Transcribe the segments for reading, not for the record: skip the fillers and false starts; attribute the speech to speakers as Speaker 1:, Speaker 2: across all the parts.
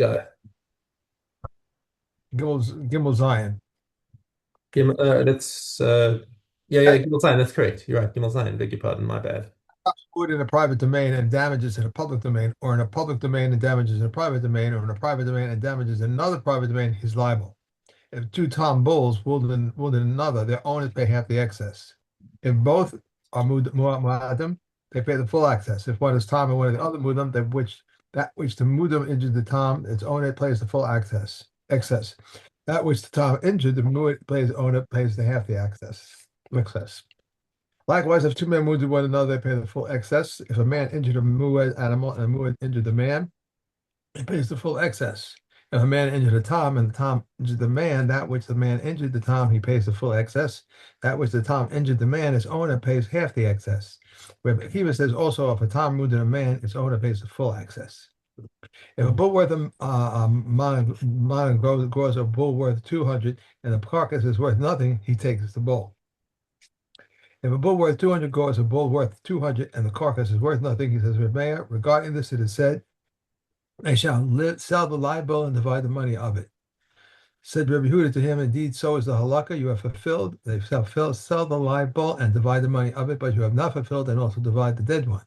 Speaker 1: go.
Speaker 2: Gimel Zion.
Speaker 1: Let's yeah, Gimel Zayin, that's correct. You're right, Gimel Zayin, beg your pardon, my bad.
Speaker 2: Wood in a private domain and damages in a public domain, or in a public domain and damages in a private domain, or in a private domain and damages in another private domain, he's liable. If two Tom bulls wounded another, their owners pay half the excess. If both are mu'adim, they pay the full excess. If one is Tom and one of the other mu'adim, that which the mu'adim injured the Tom, its owner pays the full excess. That which the Tom injured, the mu'adim pays the half the excess. Likewise, if two men wounded one another, they pay the full excess. If a man injured a mu'ad animal and a mu'ad injured the man, he pays the full excess. If a man injured a Tom and the Tom injured the man, that which the man injured the Tom, he pays the full excess. That which the Tom injured the man, his owner pays half the excess. Where Akiva says also, if a Tom wounded a man, his owner pays the full excess. If a bull worth a grows a bull worth 200 and the carcass is worth nothing, he takes the bull. If a bull worth 200 goes a bull worth 200 and the carcass is worth nothing, he says, Rebbeah, regarding this, it is said, they shall sell the live bull and divide the money of it. Said Rabbi Huda to him, indeed, so is the halakha. You have fulfilled. They shall sell the live bull and divide the money of it, but you have not fulfilled and also divide the dead one.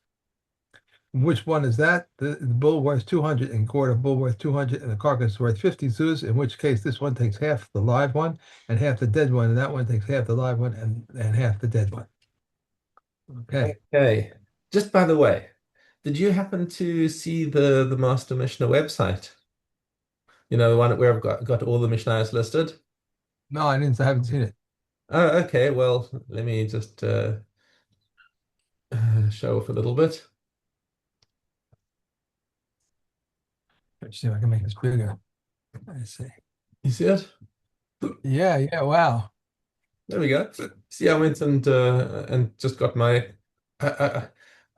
Speaker 2: Which one is that? The bull worth 200 and gored a bull worth 200 and the carcass worth 50 zuz, in which case this one takes half the live one and half the dead one, and that one takes half the live one and half the dead one. Okay.
Speaker 1: Okay. Just by the way, did you happen to see the Master Mishnah website? You know, the one where I've got all the Mishnahs listed?
Speaker 2: No, I haven't seen it.
Speaker 1: Oh, okay. Well, let me just show off a little bit.
Speaker 2: Let's see if I can make this bigger. Let's see.
Speaker 1: You see it?
Speaker 2: Yeah, yeah, wow.
Speaker 1: There we go. See, I went and just got my I, I,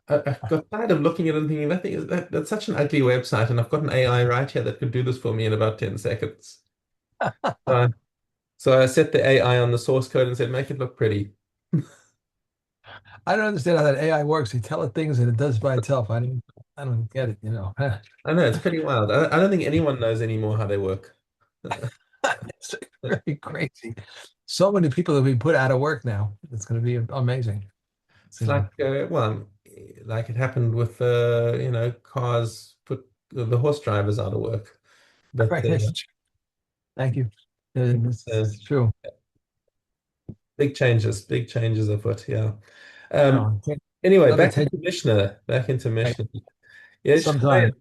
Speaker 1: I got tired of looking at it and thinking that's such an ugly website, and I've got an AI right here that could do this for me in about 10 seconds. Uh, so I set the AI on the source code and said, make it look pretty.
Speaker 2: I don't understand how that AI works. You tell it things and it does by itself. I don't get it, you know.
Speaker 1: I know it's pretty wild. I don't think anyone knows anymore how they work.
Speaker 2: It's very crazy. So many people have been put out of work now. It's going to be amazing.
Speaker 1: It's
Speaker 2: You know,
Speaker 1: like well, like it happened with cars put the horse drivers out of work. But
Speaker 2: right? Thank you.
Speaker 1: uh,
Speaker 2: It's true.
Speaker 1: big changes afoot. Yeah. Um,
Speaker 2: No,
Speaker 1: anyway,
Speaker 2: another
Speaker 1: back
Speaker 2: 10
Speaker 1: into Mishnah. Back into
Speaker 2: right,
Speaker 1: Mishnah. Yesh
Speaker 2: sometime.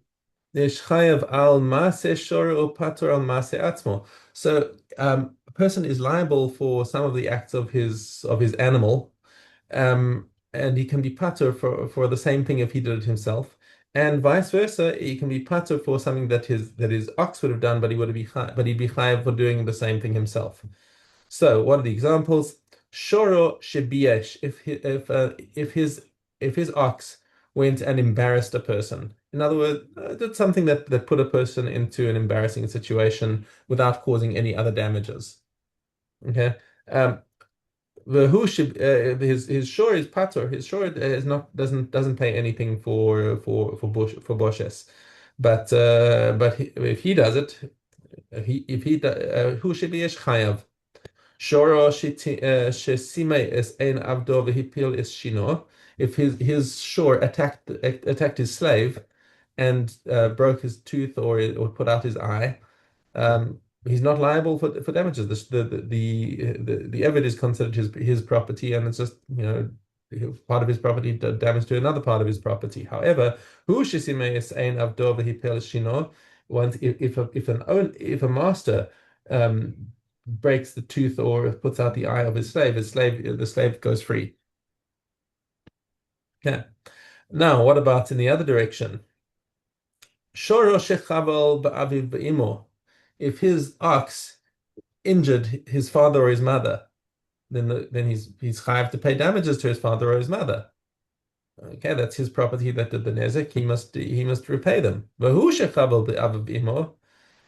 Speaker 1: Yesh chayav al maaseh shor or patur al maaseh atzmo. So a person is liable for some of the acts of his animal, and he can be patur for the same thing if he did it himself, and vice versa. He can be patur for something that his ox would have done, but he'd be chayav for doing the same thing himself. So, what are the examples? Shoro shebiesh, if his ox went and embarrassed a person. In other words, did something that put a person into an embarrassing situation without causing any other damages. Okay. Um, the who should his shore is patur. His shore is not doesn't pay anything for boshes, but if he does it, who should be chayav. Shoro shesime is ein avdo v'hipil is shino. If his shore attacked his slave and broke his tooth or put out his eye, he's not liable for damages. The Eved is considered his property, and it's just part of his property damage to another part of his property. However, hu shesime is ein avdo v'hipil is shino. Once if a master breaks the tooth or puts out the eye of the slave goes free. Okay. Now, what about in the other direction? Shoro shechavel ba'aviv ba'imo. If his ox injured his father or his mother, then he's chayav to pay damages to his father or his mother. Okay, that's his property that did the nezek. He must repay them. V'hu shechavel ba'aviv ba'imo.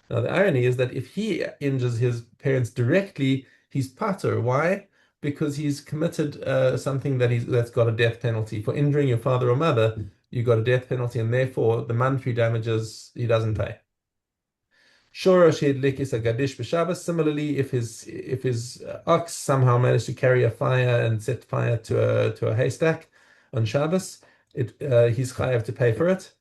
Speaker 1: Now, the irony is that if he injures his parents directly, he's patur. Why? Because he's committed something that's got a death penalty. For injuring your father or mother, you got a death penalty, and therefore the monetary damages he doesn't pay. Shorosh Hidlikis a Gadish b'Shabbos. Similarly, if his ox somehow managed to carry a fire and set fire to a haystack on Shabbos, he's chayav to pay for it.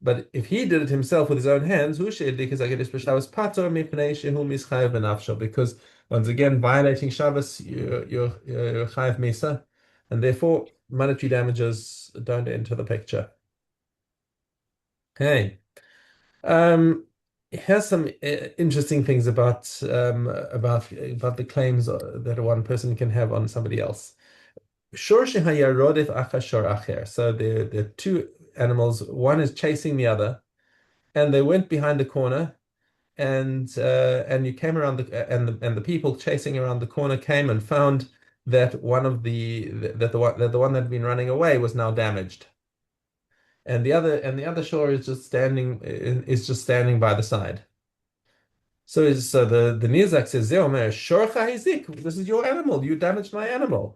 Speaker 1: But if he did it himself with his own hands, hu she'edlik is a Gadish b'Shabbos patur mipnei shehu mischayav b'nafsho. Because once again, violating Shabbos, you're chayav misa, and therefore monetary damages don't enter the picture. Okay. Um, Here's some interesting things about the claims that one person can have on somebody else. Shor shehaya rodef acha shor acher. So there are two animals. One is chasing the other, and they went behind the corner, and you came around the people chasing around the corner came and found that the one that had been running away was now damaged, and the other shore is just standing by the side. So the Nizak says, "Ze omer shorcha hizik." This is your animal. You damaged my animal.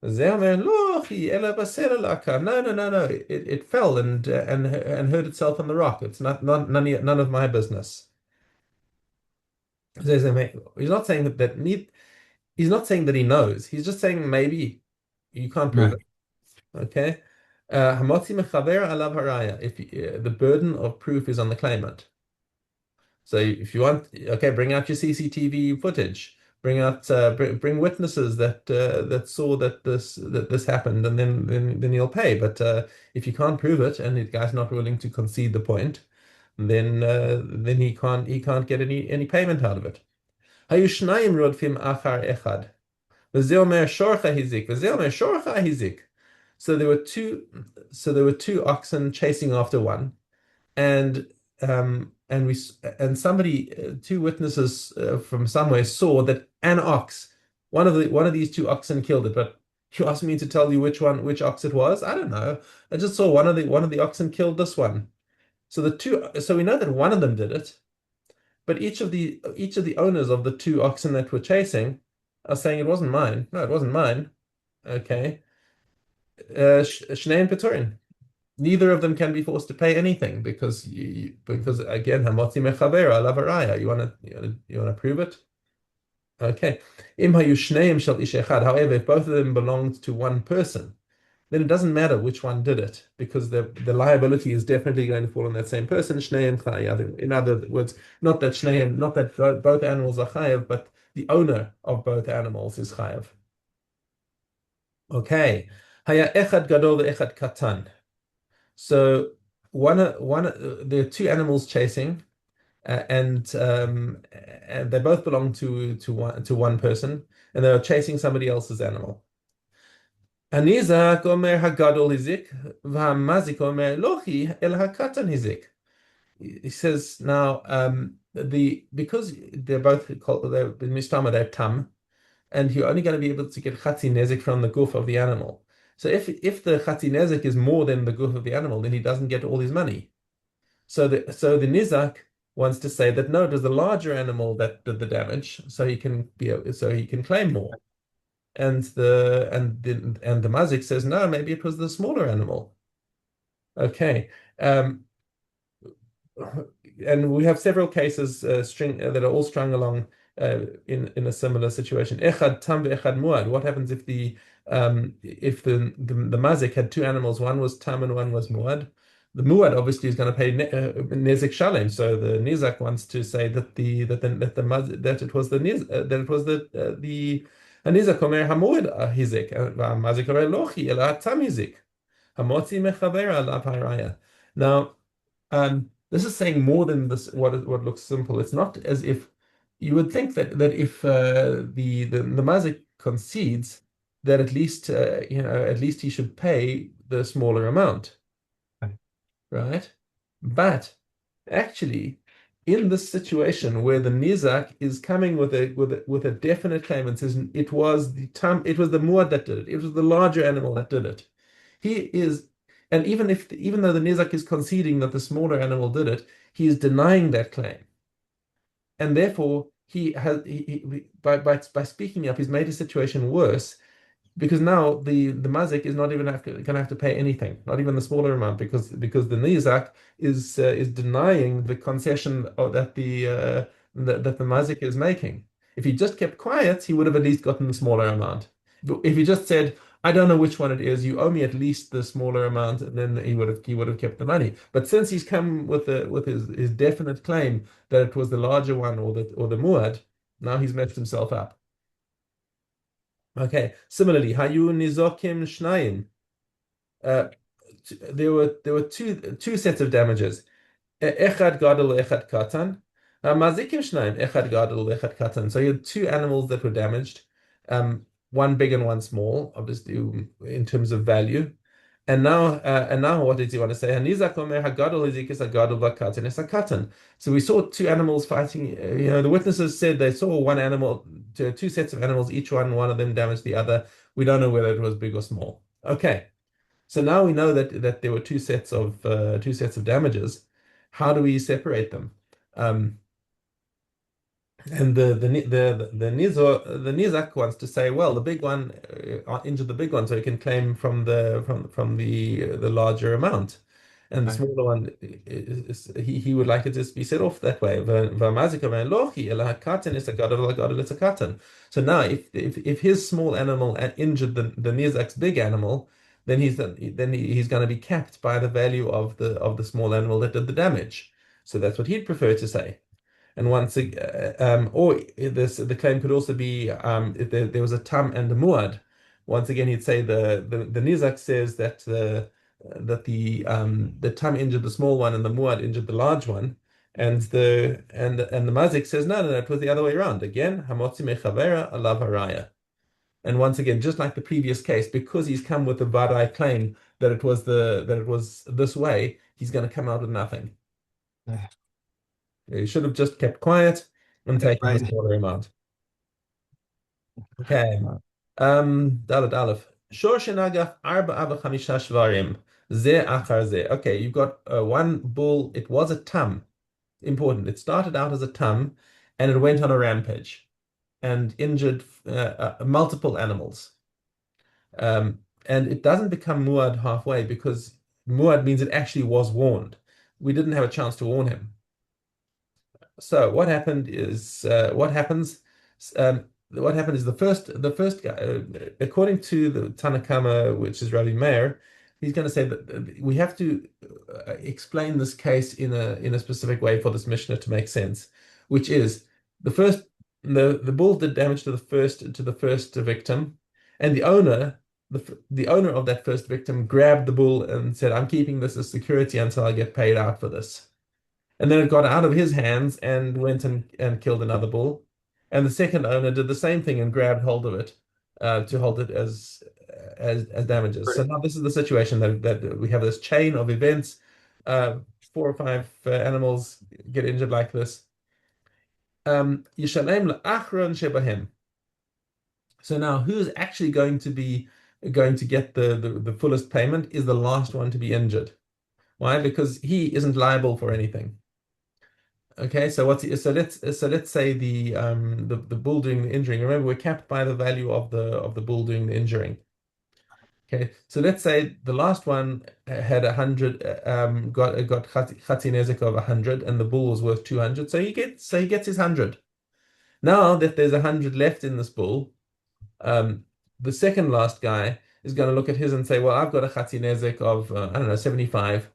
Speaker 1: Ze omer lo chi ela basera laka. No, no, no, no. It fell and hurt itself on the rock. It's none of my business. He's not saying he's not saying that he knows. He's just saying maybe you can't prove
Speaker 2: Right.
Speaker 1: it. Okay. Hamotzi mechaber alav haraya. If the burden of proof is on the claimant. So if you want, okay, bring out your CCTV footage. Bring witnesses that saw that this happened, and then you'll pay. But if you can't prove it, and the guy's not willing to concede the point, then he can't get any payment out of it. Hayu shnayim rodfim achar echad. V'zeh omer shorcha hizik. V'zeh omer shorcha hizik. So there were two oxen chasing after one, and somebody, two witnesses from somewhere saw that an ox, one of these two oxen killed it. But you asked me to tell you which ox it was. I don't know. I just saw one of the oxen killed this one. So we know that one of them did it, but each of the owners of the two oxen that were chasing are saying it wasn't mine. No, it wasn't mine. Okay. Shnei Peturin. Neither of them can be forced to pay anything because again, hamotzi mechaber alav haraya. You wanna prove it? Okay. Im hayu shneim shel ish echad. However, if both of them belonged to one person, then it doesn't matter which one did it because the liability is definitely going to fall on that same person. Shneim chayav. In other words, not that both animals are chayav, but the owner of both animals is chayav. Okay. Haya echad gadol ve'echad katan. So there are two animals chasing, and they both belong to one person, and they are chasing somebody else's animal. Anizak omer hagadol hizik, v'hamazik omer lochi el hakatan hizik. He says now because they're both called they're in Mishnah they're tam, and you're only going to be able to get chatzi nezik from the goof of the animal. So if the chatzi nezik is more than the goof of the animal, then he doesn't get all his money. So the nizak wants to say that no, it was the larger animal that did the damage, so he can claim more. And the mazik says no, maybe it was the smaller animal. Okay. And we have several cases that are all strung along in a similar situation. Echad tam ve'echad muad. What happens if the mazik had two animals? One was tam and one was muad. The muad obviously is going to pay nezik shalem. So the nizak wants to say that it was the nizak omer hamuad hizik. Mazik omer lochi ela tam hizik. Hamotzi mechaver alav haraya. Now. This is saying more than this. What looks simple. It's not as if you would think that if the mazik concedes that at least he should pay the smaller amount, right? But actually, in this situation where the nizak is coming with a definite claim and says it was the muad that did it, it was the larger animal that did it. He is. And even though the nizak is conceding that the smaller animal did it, he is denying that claim, and therefore by speaking up, he's made a situation worse because now the mazik is not even going to have to pay anything, not even the smaller amount, because the nizak is denying the concession that the mazik is making. If he just kept quiet, he would have at least gotten the smaller amount. If he just said, "I don't know which one it is. You owe me at least the smaller amount," and then he would have kept the money. But since he's come with his definite claim that it was the larger one or the muad, now he's messed himself up. Okay. Similarly, hayu nizokim shnayim. Uh, there were two sets of damages. Echad gadol, echad katan. Mazikim shnayim, echad gadol, echad katan. So you had two animals that were damaged, one big and one small, obviously in terms of value. And now, what did he want to say? Hanizak omer hagadol hizikis hagadol v'katan is hakatan. So we saw two animals fighting. The witnesses said they saw one animal, two sets of animals, each one of them damaged the other. We don't know whether it was big or small. Okay, so now we know that there were two sets of damages. How do we separate them? Um, and the Nizak wants to say, well, the big one injured the big one, so he can claim from the larger amount, and the
Speaker 2: Right.
Speaker 1: smaller one he would like it to be set off that way. So now, if his small animal injured the Nizak's big animal, then he's going to be capped by the value of the small animal that did the damage. So that's what he'd prefer to say. And or the claim could also be if there was a tam and a muad. Once again, he'd say the nizak says that the tam injured the small one and the muad injured the large one, and the mazik says no, it was the other way around. Again, hamotzi mechavera alav haraya. And once again, just like the previous case, because he's come with the vadai claim that it was this way, he's going to come out with nothing.
Speaker 2: Yeah.
Speaker 1: He should have just kept quiet and taken the
Speaker 2: Right.
Speaker 1: smaller amount. Okay.
Speaker 2: Uh,
Speaker 1: Dalet Aleph. Shor shenagach arba chamisha shvarim. Ze achar ze. Okay, you've got one bull. It was a tam. Important. It started out as a tam, and it went on a rampage and injured multiple animals. And it doesn't become muad halfway because muad means it actually was warned. We didn't have a chance to warn him. So what happened is the first guy, according to the Tanakama, which is Rabbi Meir, he's going to say that we have to explain this case in a specific way for this Mishnah to make sense, which is the first the bull did damage to the first victim, and the owner of that first victim grabbed the bull and said, "I'm keeping this as security until I get paid out for this." And then it got out of his hands and went and killed another bull. And the second owner did the same thing and grabbed hold of it to hold it as damages. So
Speaker 2: Right.
Speaker 1: now this is the situation that we have this chain of events. Uh, Four or five animals get injured like this. Yishalem la'achron shebahem. So now who's actually going to get the fullest payment is the last one to be injured. Why? Because he isn't liable for anything. Okay, so let's say the bull doing the injuring. Remember, we're capped by the value of the bull doing the injuring. Okay, so let's say the last one had 100, got chati nezek of 100, and the bull was worth 200. So he gets his 100. Now that there's 100 left in this bull, the second last guy is going to look at his and say, well, I've got a chati nezek of I don't know, 75.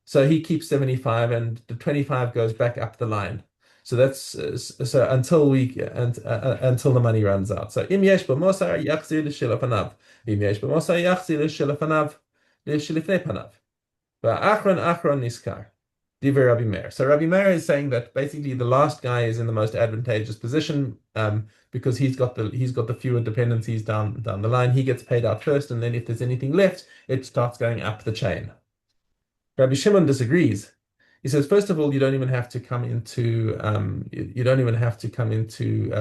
Speaker 1: So he keeps 75 and the 25 goes back up the line. So that's so until the money runs out. So im yesh b'mosar yachzir l'shil panav. Im yesh b'mosar yachzir l'shil panav l'shilifnei panav. Achron niskar. Divrei Rabbi Meir. So Rabbi Meir is saying that basically the last guy is in the most advantageous position because he's got the fewer dependencies down the line. He gets paid out first, and then if there's anything left, it starts going up the chain. Rabbi Shimon disagrees. He says, first of all, you don't even have to come into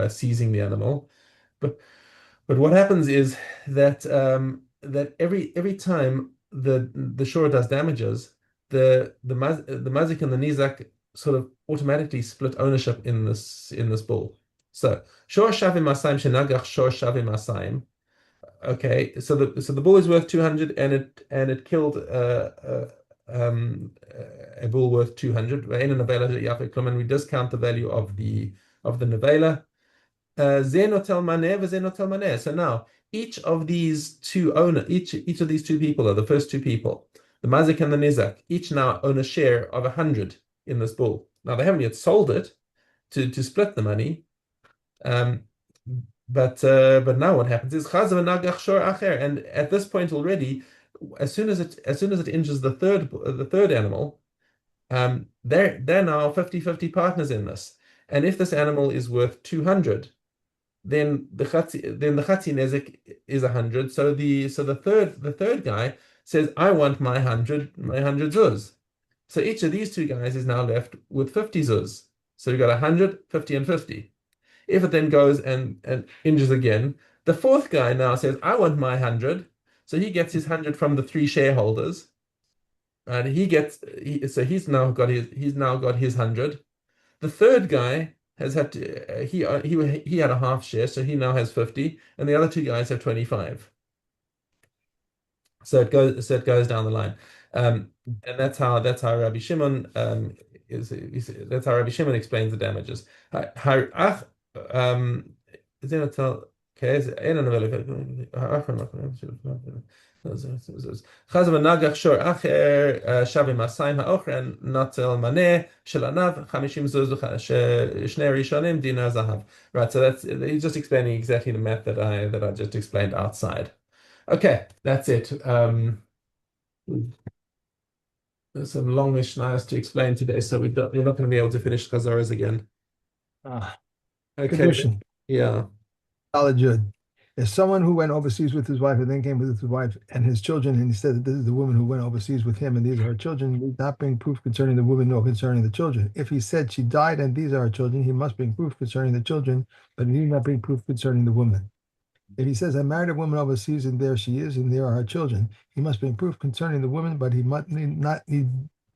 Speaker 1: seizing the animal, but what happens is that every time the shore does damages, the mazik and the nizak sort of automatically split ownership in this bull. So shor shavim asayim shenagach shor shavim asayim. Okay, so the bull is worth 200 and it killed a bull worth 200. And we discount the value of the nevela. Zenotel maneh v'zenotel maneh. So now each of these two people are the first two people, the mazik and the nizak, each now own a share of 100 in this bull. Now they haven't yet sold it to split the money. Um, but now what happens is chazav nagach shor acher, and at this point already, as soon as it injures the third animal, they're now 50-50 partners in this. And if this animal is worth 200, then the chatzi nezek is 100. So the third guy says, I want my 100 zuz. So each of these two guys is now left with 50 zuz. So you've got 100, 50, and 50. If it then goes and injures again, the fourth guy now says, I want my 100. So he gets his 100 from the three shareholders. And so he's now got his 100. The third guy has had to he had a half share, so he now has 50, and the other two guys have 25. So it goes down the line. And that's how Rabbi Shimon that's how Rabbi Shimon explains the damages. Um, okay, חז ונגח שור אחר שווה מסיים האוכר נוטל מנה של ענב 50 זוז שני ראשונים דינר זהב. Right, so that's he's just explaining exactly the math that I just explained outside. Okay, that's it. There's some long Mishnahs to explain today, so we're not going to be able to finish Chazaras again. Okay,
Speaker 2: Kedushin,
Speaker 1: yeah.
Speaker 2: Alajud. Is someone who went overseas with his wife and then came with his wife and his children, and he said that this is the woman who went overseas with him and these are her children, he not bring proof concerning the woman nor concerning the children. If he said she died and these are her children, he must bring proof concerning the children, but he need not bring proof concerning the woman. If he says, I married a woman overseas and there she is and there are her children, he must bring proof concerning the woman, but he must not need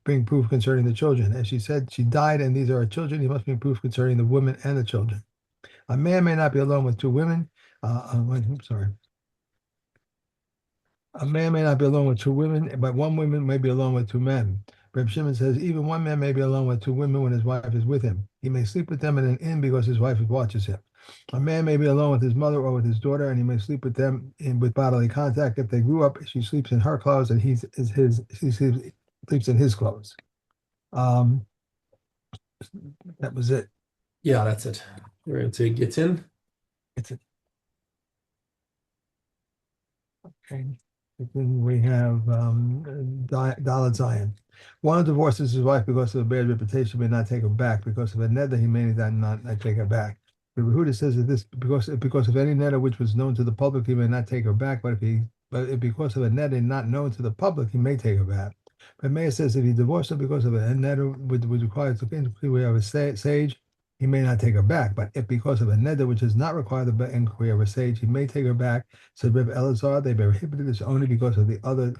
Speaker 2: bring proof concerning the children. As she said, she died and these are her children, he must bring proof concerning the woman and the children. A man may not be alone with two women. I'm sorry. A man may not be alone with two women, but one woman may be alone with two men. Reb Shimon says even one man may be alone with two women when his wife is with him. He may sleep with them in an inn because his wife watches him. A man may be alone with his mother or with his daughter, and he may sleep with them with bodily contact. If they grew up, she sleeps in her clothes, and he sleeps in his clothes. That was it.
Speaker 1: Yeah, that's it. We're going to get in.
Speaker 2: It's it. Okay. Then we have Dalet Zion. One who divorces his wife because of a bad reputation may not take her back. Because of a neder, he may not take her back. The Yehuda says that this because of any neder which was known to the public, he may not take her back. But if because of a neder not known to the public, he may take her back. But Meir says if he divorced her because of a neder which requires the inquiry of a sage, he may not take her back. But if because of a neder which does not require the inquiry of a sage, he may take her back. Said Reb Elazar, they prohibited this only because of the other.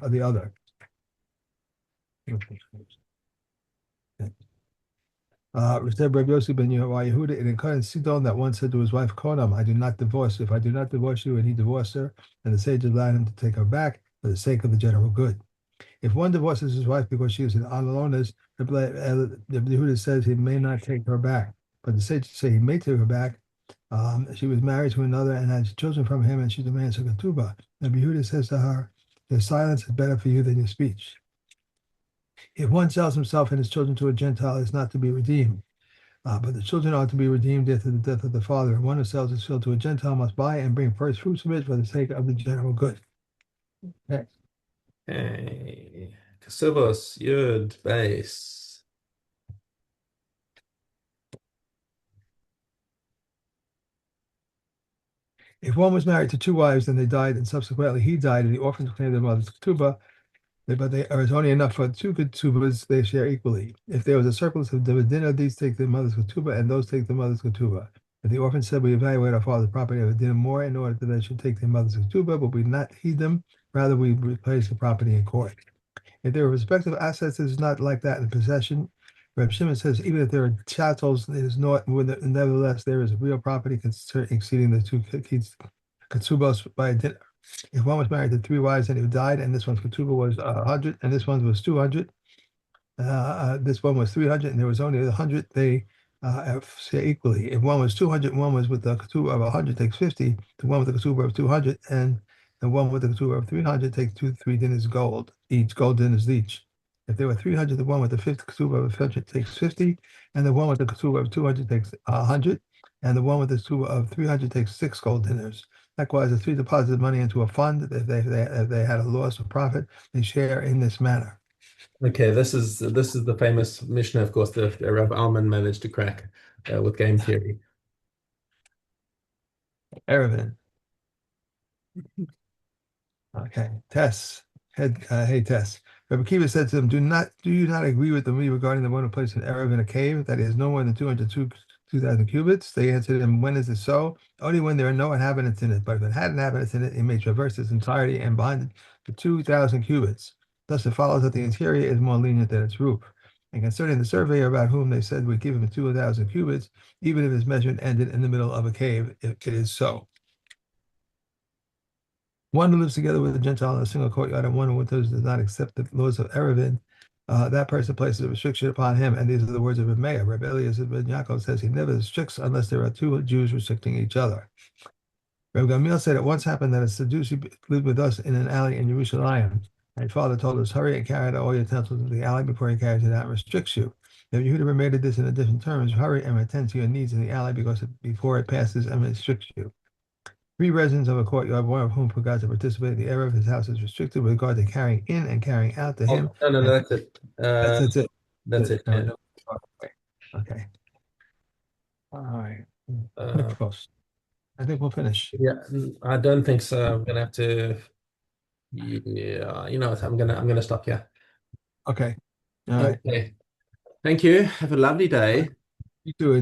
Speaker 2: Said Reb Yossi ben Yehuda in Kohen Sidon that one said to his wife Konam, I do not divorce. If I do not divorce you, and he divorced her, and the sage allowed him to take her back for the sake of the general good. If one divorces his wife because she is an aloneness, Reb Yehuda says he may not take her back. But the sage say he may take her back. She was married to another and had children from him, and she demands a ketubah. And Yehuda says to her, your silence is better for you than your speech. If one sells himself and his children to a Gentile, it's not to be redeemed. But the children are to be redeemed after the death of the father. And one who sells his field to a Gentile must buy and bring first fruits of it for the sake of the general good. Okay.
Speaker 1: Hey, Kasubos, Yud, base.
Speaker 2: If one was married to two wives and they died, and subsequently he died, and the orphans claimed their mother's ketubah, but there is only enough for two ketubahs, they share equally. If there was a surplus of the dinner, these take the mother's ketubah, and those take the mother's ketubah. If the orphan said, we evaluate our father's property of a dinner more in order that they should take their mother's ketubah, but we not heed them, rather we replace the property in court. If their respective assets is not like that in possession, Reb Shimon says even if there are chattels, it is not. Nevertheless, there is real property exceeding the two ketubos by a dinner. If one was married to three wives and he died, and this one's ketubah was 100, and this one was 200, this one was 300 and there was only 100, they share equally. If one was 200 and one was with the ketubah of 100 takes 50, the one with the ketubah of 200 and the one with the ketubah of 300 takes 3 dinners gold, each gold dinners each. If there were 300, the one with the fifth ketubah of 100 takes 50, and the one with the ketubah of 200 takes 100, and the one with the ketubah of 300 takes 6 gold dinners. Likewise, the three deposited money into a fund. If they had a loss or profit, they share in this manner.
Speaker 1: Okay, this is the famous Mishnah, of course, that Rav Alman managed to crack with game theory.
Speaker 2: Erevin. Okay. Tess. Hey, Tess. Rabbi Kiva said to them, do you not agree with me regarding the one who placed an Erev in a cave that is no more than 2,000 cubits? They answered him, when is it so? Only when there are no inhabitants in it. But if it had inhabitants in it, it may traverse its entirety and behind it for 2,000 cubits. Thus it follows that the interior is more lenient than its roof. And concerning the surveyor about whom they said we give him 2,000 cubits, even if his measurement ended in the middle of a cave, it is so. One who lives together with a Gentile in a single courtyard and one who does not accept the laws of Erevin, that person places a restriction upon him. And these are the words of Meir. Rabbi Eliezer ben Yaakov says he never restricts unless there are two Jews restricting each other. Rabbi Gamliel said it once happened that a Sadducee lived with us in an alley in Yerushalayim. And his father told us, hurry and carry out all your utensils into the alley before he carries it out and restricts you. If Yehuda related this in different terms, hurry and attend to your needs in the alley before it passes and restricts you. Three residents of a courtyard, one of whom forgot to participate in the error of his house, is restricted with regard to carrying in and carrying out to him.
Speaker 1: Oh, no,
Speaker 2: And
Speaker 1: that's it.
Speaker 2: that's it.
Speaker 1: That's it.
Speaker 2: No,
Speaker 1: Yeah.
Speaker 2: no. Okay. All right. We're
Speaker 1: Uh,
Speaker 2: close. I think we'll finish.
Speaker 1: yeah, I don't think so. I'm gonna have to. Yeah, you know what? I'm gonna stop here.
Speaker 2: Okay. All right.
Speaker 1: Okay. Thank you. Have a lovely day.
Speaker 2: You too. Enjoy.